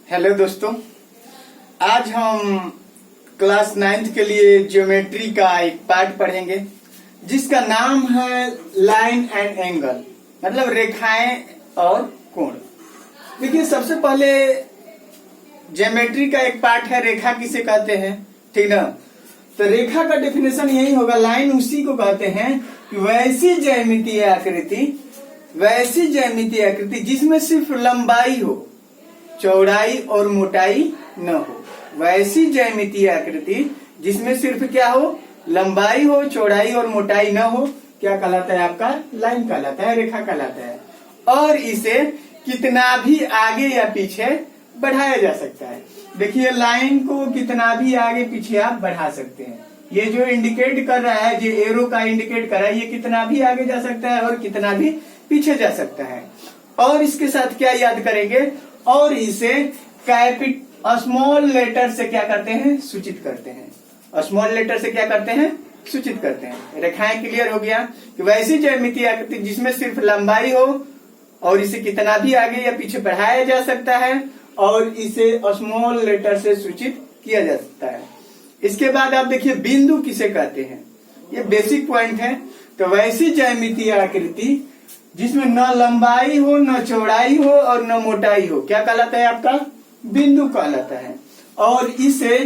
Hello दोस्तों, आज हम क्लास 9th के लिए ज्योमेट्री का एक पार्ट पढ़ेंगे जिसका नाम है लाइन एंड एंगल, मतलब रेखाएं और कोण। देखिए, सबसे पहले ज्योमेट्री का एक पार्ट है रेखा किसे कहते हैं, ठीक ना। तो रेखा का डेफिनेशन यही होगा, लाइन उसी को कहते हैं कि वैसी ज्यामितीय आकृति जिसमें सिर्फ लंबाई हो, चौड़ाई और मोटाई न हो। वैसी ज्यामितीय आकृति जिसमें सिर्फ क्या हो, लंबाई हो, चौड़ाई और मोटाई न हो, क्या कहलाता है आपका, लाइन कहलाता है, रेखा कहलाता है। और इसे कितना भी आगे या पीछे बढ़ाया जा सकता है। देखिए, लाइन को कितना भी आगे पीछे आप बढ़ा सकते हैं। ये जो इंडिकेट कर रहा है, जो एरो का इंडिकेट कर रहा है, ये कितना भी आगे जा सकता है और कितना भी पीछे जा सकता है। और इसके साथ क्या याद करेंगे, और इसे स्मॉल लेटर से क्या करते हैं, सूचित करते हैं। स्मॉल लेटर से क्या करते हैं, सूचित करते हैं। रेखाएं क्लियर हो गया कि वैसी ज्यामितीय आकृति जिसमें सिर्फ लंबाई हो और इसे कितना भी आगे या पीछे बढ़ाया जा सकता है और इसे स्मॉल लेटर से सूचित किया जा सकता है। इसके बाद आप देखिए, बिंदु किसे कहते हैं, ये बेसिक पॉइंट है। तो वैसी ज्यामितीय आकृति जिसमें न लंबाई हो, न चौड़ाई हो और न मोटाई हो, क्या कहलाता है आपका, बिंदु कहलाता है। और इसे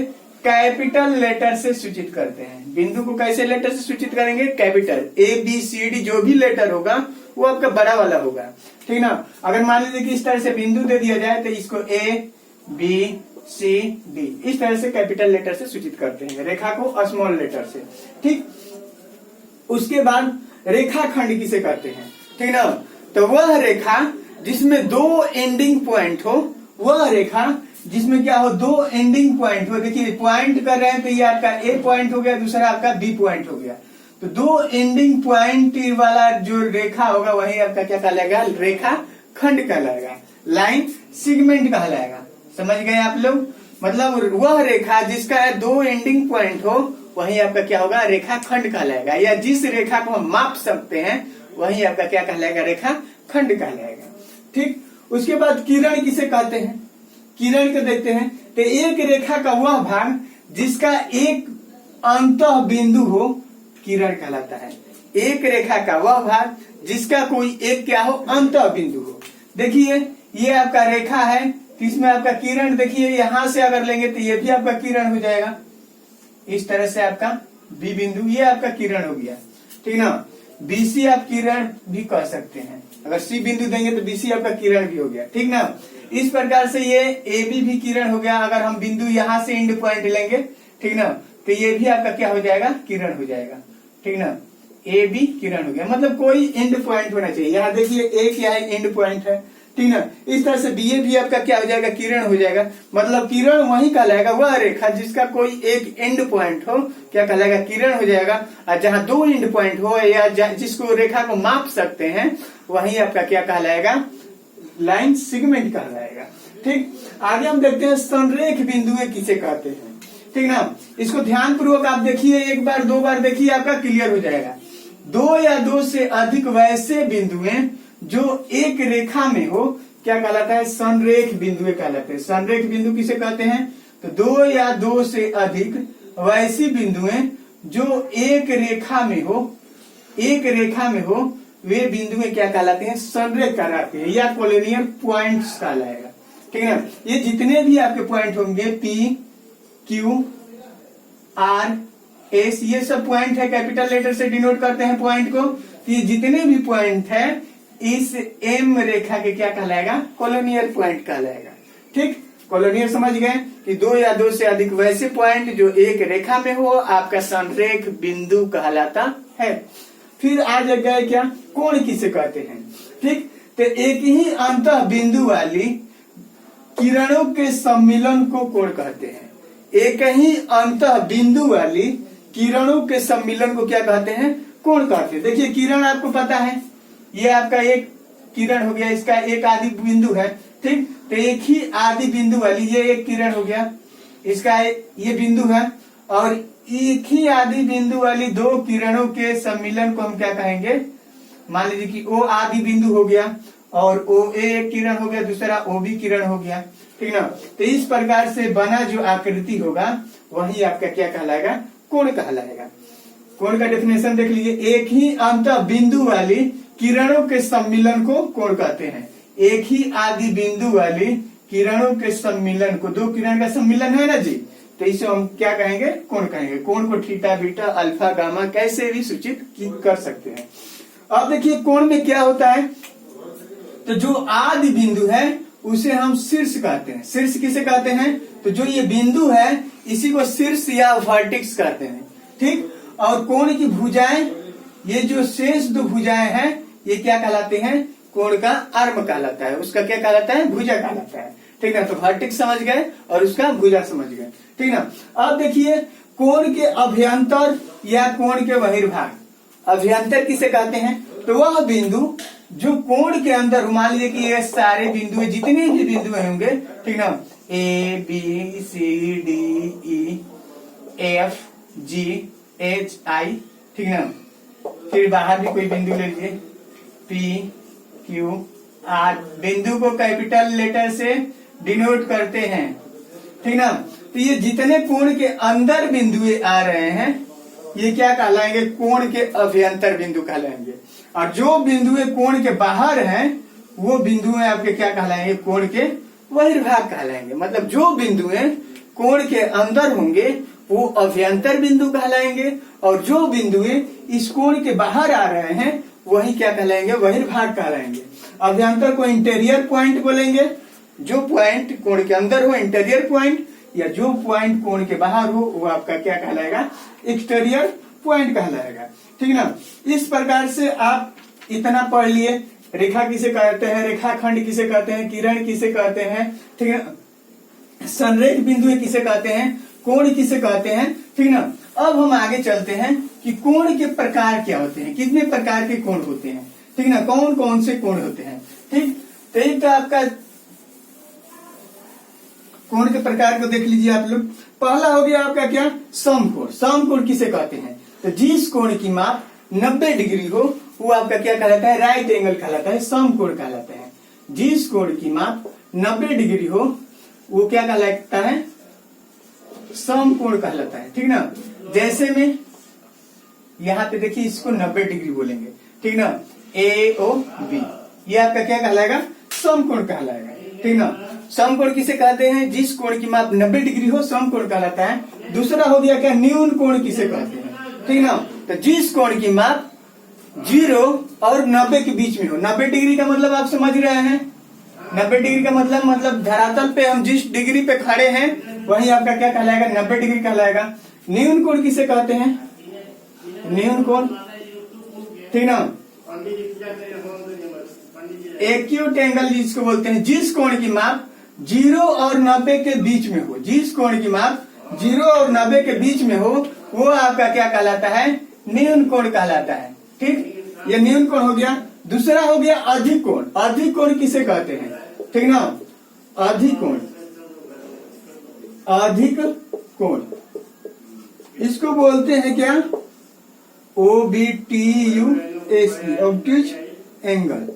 कैपिटल लेटर से सूचित करते हैं। बिंदु को कैसे लेटर से सूचित करेंगे, कैपिटल, ABCD जो भी लेटर होगा वो आपका बड़ा वाला होगा, ठीक ना। अगर मान लीजिए कि इस तरह से बिंदु दे दिया जाए तो इसको ABCD इस तरह से कैपिटल लेटर से सूचित करते हैं, रेखा को स्मॉल लेटर से, ठीक। उसके बाद रेखाखंड किसे कहते हैं, ठीक ना। तो वह रेखा जिसमें दो एंडिंग पॉइंट हो, वह रेखा जिसमें क्या हो, दो एंडिंग पॉइंट हो। देखिए, पॉइंट कर रहे हैं तो ये आपका A पॉइंट हो गया, दूसरा आपका B पॉइंट हो गया। तो दो एंडिंग पॉइंट वाला जो रेखा होगा वही आपका क्या कहलाएगा, रेखा खंड कहलाएगा, लाइन सेगमेंट कहलाएगा। समझ गए आप लोग, मतलब वह रेखा जिसका दो एंडिंग पॉइंट हो वही आपका क्या होगा, रेखा खंड कहलाएगा। या जिस रेखा को हम माप सकते हैं वही आपका क्या कहलाएगा, रेखा खंड कहलाएगा, ठीक। उसके बाद किरण किसे कहते हैं, किरण को देखते हैं। तो एक रेखा का वह भाग जिसका एक अंतः बिंदु हो, किरण कहलाता है। एक रेखा का वह भाग जिसका कोई एक क्या हो, अंतः बिंदु हो। देखिए, ये आपका रेखा है, इसमें आपका किरण, देखिए यहां से अगर लेंगे तो ये भी आपका किरण हो जाएगा। इस तरह से आपका B बिंदु, ये आपका किरण हो गया, ठीक ना। BC आप किरण भी कह सकते हैं, अगर C बिंदु देंगे तो BC आपका किरण भी हो गया, ठीक ना। इस प्रकार से ये AB भी किरण हो गया। अगर हम बिंदु यहाँ से एंड पॉइंट लेंगे, ठीक ना, तो ये भी आपका क्या हो जाएगा, किरण हो जाएगा, ठीक ना। AB किरण हो गया, मतलब कोई एंड पॉइंट होना चाहिए। यहाँ देखिए A क्या है, एंड पॉइंट है, ठीक ना। इस तरह से BA भी आपका क्या हो जाएगा, किरण हो जाएगा। मतलब किरण वही कहलाएगा, वह रेखा जिसका कोई एक एंड पॉइंट हो, क्या कहलाएगा, किरण हो जाएगा। और जहां दो एंड पॉइंट हो या जिसको रेखा को माप सकते हैं वही आपका क्या कहलाएगा, लाइन सेगमेंट कहलाएगा, ठीक। आगे हम देखते हैं संरेख बिंदुएं किसे कहते हैं, ठीक ना। इसको ध्यान पूर्वक आप देखिए, एक बार दो बार देखिए, आपका क्लियर हो जाएगा। दो या दो से अधिक वैसे बिंदुएं जो एक रेखा में हो, क्या कहलाता है, संरेख बिंदुएं कहलाते हैं। संरेख बिंदु किसे कहते हैं, तो दो या दो से अधिक वैसी बिंदुएं जो एक रेखा में हो, वे बिंदुएं क्या कहलाते हैं, संरेख कहलाते हैं, या कोलिनियर पॉइंट्स कहलाएगा, ठीक है ना। ये जितने भी आपके पॉइंट होंगे, P, Q, R, S, ये सब पॉइंट है, कैपिटल लेटर से डिनोट करते हैं पॉइंट को। तो ये जितने भी पॉइंट है इस M रेखा के क्या कहलाएगा, कोलिनियर पॉइंट कहलाएगा, ठीक। कोलिनियर समझ गए कि दो या दो से अधिक वैसे पॉइंट जो एक रेखा में हो, आपका संरेख बिंदु कहलाता है। फिर आ गए क्या, कोण किसे कहते हैं, ठीक। तो एक ही अंतः बिंदु वाली किरणों के सम्मिलन को कोण कहते हैं। एक ही अंतः बिंदु वाली किरणों के सम्मिलन को क्या कहते हैं, कोण कहते हैं। देखिए, किरण आपको पता है, ये आपका एक किरण हो गया, इसका एक आदि बिंदु है, ठीक। तो एक ही आदि बिंदु वाली ये एक किरण हो गया, इसका ये बिंदु है, और एक ही आदि बिंदु वाली दो किरणों के सम्मिलन को हम क्या कहेंगे, मान लीजिए कि O आदि बिंदु हो गया और OA एक किरण हो गया, दूसरा OB किरण हो गया। ठीक ना। तो इस प्रकार से बना जो आकृति होगा वही आपका क्या कहलाएगा, कोण कहलाएगा। कोण का डेफिनेशन देख लीजिए, एक ही अंत बिंदु वाली किरणों के सम्मिलन को कोण कहते हैं। एक ही आदि बिंदु वाली किरणों के सम्मिलन को, दो किरण का सम्मिलन है ना जी, तो इसे हम क्या कहेंगे, कोण कहेंगे। कोण को थीटा, बीटा, अल्फा, गामा कैसे भी सूचित कर सकते हैं। अब देखिए कोण में क्या होता है, तो जो आदि बिंदु है उसे हम शीर्ष कहते हैं। शीर्ष किसे कहते हैं, तो जो ये बिंदु है इसी को शीर्ष या वर्टेक्स कहते हैं, ठीक। और कोण की भुजाएं, ये जो शेष दो भुजाएं हैं ये क्या कहलाते हैं, कोण का आर्म कहलाता है, उसका क्या कहलाता है, भुजा कहलाता है, ठीक ना। तो वर्टेक्स समझ गए और उसका भुजा समझ गए, ठीक ना। अब देखिए कोण के अभ्यंतर या कोण के बहिर्भाग, अभ्यंतर किसे कहते हैं, तो वह बिंदु जो कोण के अंदर, मान लीजिए कि ये सारे बिंदु, जितने भी बिंदु होंगे, ठीक ना, A B C D E F G H I, ठीक ना। फिर बाहर भी कोई बिंदु ले लीजिए, पी क्यू आर, बिंदु को कैपिटल लेटर से डिनोट करते हैं, ठीक ना। तो ये जितने कोण के अंदर बिंदु आ रहे हैं ये क्या कहलाएंगे, कोण के अभ्यंतर बिंदु कहलाएंगे। और जो बिंदुएं कोण के बाहर हैं वो बिंदुएं आपके क्या कहलाएंगे, कोण के बहिर्भाग कहलाएंगे। मतलब जो बिंदुएं कोण के अंदर होंगे वो अभ्यंतर बिंदु कहलाएंगे, और जो बिंदुएं इस कोण के बाहर आ रहे हैं वही क्या कहलाएंगे, बहिर्भाग कहलाएंगे। अभ्यंतर को इंटीरियर पॉइंट बोलेंगे, जो पॉइंट कोण के अंदर हो इंटीरियर पॉइंट, या जो पॉइंट कोण के बाहर हो वो आपका क्या कहलाएगा, एक्सटीरियर पॉइंट कहलाएगा, ठीक ना। इस प्रकार से आप इतना पढ़ लिए, रेखा किसे कहते हैं, रेखाखंड किसे कहते हैं, किरण किसे कहते हैं, ठीक है, संरेख बिंदु किसे कहते हैं, कोण किसे कहते हैं, ठीक ना। अब हम आगे चलते हैं कि कोण के प्रकार क्या होते हैं, कितने प्रकार के कोण होते हैं, ठीक ना, कौन कौन से कोण होते हैं, ठीक। तो एक तो आपका कोण के प्रकार को देख लीजिए आप लोग। पहला हो गया आपका क्या, समकोण। समकोण किसे कहते हैं, तो जिस कोण की माप 90 डिग्री हो वो आपका क्या कहलाता है, राइट एंगल कहलाता है, समकोण कहलाता है। जिस कोण की माप 90 डिग्री हो वो क्या कहलाता है, समकोण कहलाता है, ठीक ना। जैसे में यहाँ पे देखिए इसको 90 डिग्री बोलेंगे, ठीक ना, ए ओ बी, ये आपका क्या कहलाएगा, समकोण कहलाएगा, ठीक ना। समकोण किसे कहते हैं, जिस कोण की माप 90 डिग्री हो समकोण कहलाता है। दूसरा हो गया क्या, न्यून कोण किसे कहते हैं, ठीक ना। तो जिस कोण की माप 0 और 90 के बीच में हो। 90 डिग्री का मतलब आप समझ रहे हैं, 90 डिग्री का मतलब धरातल पे हम जिस डिग्री पे खड़े हैं वही आपका क्या कहलाएगा, 90 डिग्री कहलाएगा। न्यून कोण किसे कहते हैं, न्यून कोण, ठीक ना। एक्यूट एंगल जिसको बोलते हैं, जिस कोण की माप 0 और 90 के बीच में हो, जिस कोण की माप 0 और 90 के बीच में हो वो आपका क्या कहलाता है, न्यून कोण कहलाता है, ठीक। ये न्यून कोण हो गया। दूसरा हो गया अधिक कोण। अधिक कोण किसे कहते हैं, ठीक ना, अधिक कोण, अधिक कोण इसको बोलते हैं क्या, OBTUS, ऑब्ट्यूज एंगल।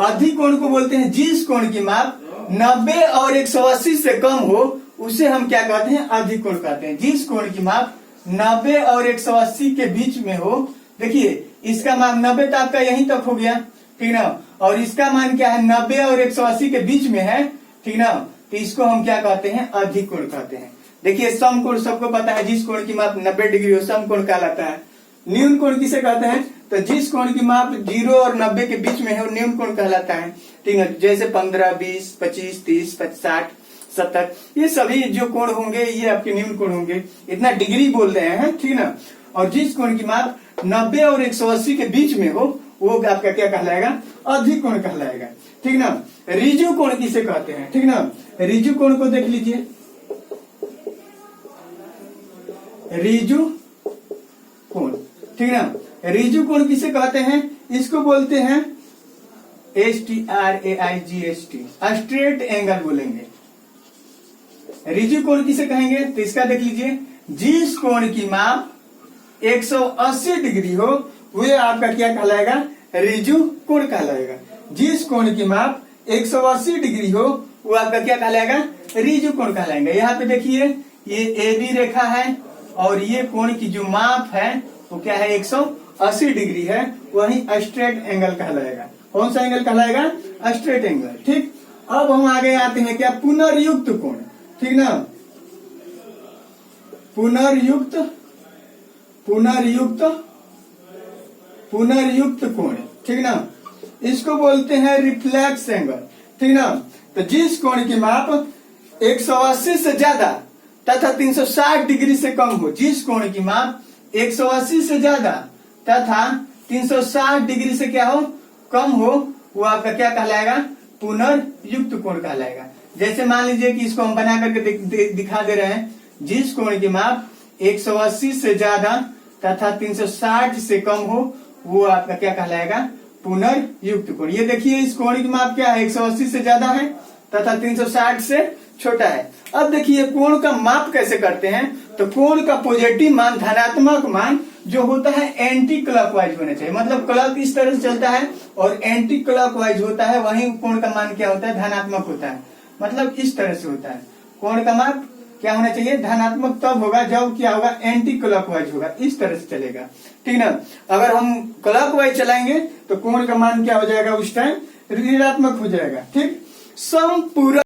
अधिक कोण को बोलते हैं जिस कोण की माप 90 और 180 से कम हो उसे हम क्या कहते हैं, अधिक कोण कहते हैं। जिस कोण की माप 90 और 180 के बीच में हो, देखिए इसका मान 90 तो आपका यहीं तक हो गया, ठीक ना, और इसका मान क्या है 90 और 180 के बीच में है, ठीक ना। तो इसको हम क्या कहते हैं, अधिक कोण कहते हैं। देखिए समकोण सबको पता है, जिस कोण की माप 90 डिग्री हो समकोण कहलाता है। न्यून कोण किसे कहते हैं, तो जिस कोण की माप 0 और 90 के बीच में है वो न्यून कोण कहलाता है, ठीक है। जैसे 15, 20, 25, 30, 60, 70 ये सभी जो कोण होंगे ये आपके न्यून कोण होंगे। इतना डिग्री बोल रहे हैं, ठीक ना। और जिस कोण की माप 90 और 180 के बीच में हो वो आपका क्या कहलाएगा, अधिक कोण कहलाएगा, ठीक ना। रिजु कोण किसे कहते हैं, ठीक ना। रिजु कोण को देख लीजिए, रिजु कोण, ठीक ना। रिजु कोण किसे कहते हैं, इसको बोलते हैं STRAIGST, स्ट्रेट एंगल बोलेंगे। रिजु कोण किसे कहेंगे, तो इसका देख लीजिए, जिस कोण की माप 180 डिग्री हो वह आपका क्या कहलाएगा, रिजु कोण कहलाएगा। जिस कोण की माप 180 डिग्री हो वो आपका क्या कहलाएगा, रिजु कोण कहलाएगा। यहाँ पे देखिए ये AB रेखा है और ये कोण की जो माप है वो क्या है 180 डिग्री है, वही स्ट्रेट एंगल कहलाएगा। कौन सा एंगल कहलाएगा, स्ट्रेट एंगल। ठीक, अब हम आगे आते हैं क्या, पुनर्युक्त कोण। ठीक ना, पुनर्युक्त कोण, ठीक ना, इसको बोलते हैं रिफ्लेक्स एंगल। ठीक ना, तो जिस कोण की माप 180 से ज्यादा तथा 360 डिग्री से कम हो, जिस कोण की माप 180 से ज्यादा तथा 360 डिग्री से क्या हो, कम हो, वो आपका क्या कहलाएगा, पुनर्युक्त कोण कहलाएगा। जैसे मान लीजिए कि इसको हम बना करके दिखा दे रहे हैं, जिस कोण की माप 180 से ज्यादा तथा 360 से कम हो, वो आपका क्या कहलाएगा, पुनर्युक्त कोण। ये देखिए इस कोण की माप क्या है, 180 से ज्यादा है तथा 360 से छोटा है। अब देखिए कोण का माप कैसे करते हैं, तो कोण का पॉजिटिव मान, धनात्मक मान जो होता है एंटी क्लॉकवाइज होना चाहिए। मतलब क्लॉक इस तरह से चलता है और एंटी क्लॉकवाइज होता है, वहीं कोण का मान क्या होता है, धनात्मक होता है। मतलब इस तरह से होता है, कोण का माप क्या होना चाहिए, धनात्मक तब होगा जब क्या होगा, एंटी क्लॉकवाइज होगा, इस तरह से चलेगा। ठीक ना, अगर हम क्लॉकवाइज चलाएंगे तो कोण का मान क्या हो जाएगा, उस टाइम ऋणात्मक हो जाएगा। ठीक, समपूरक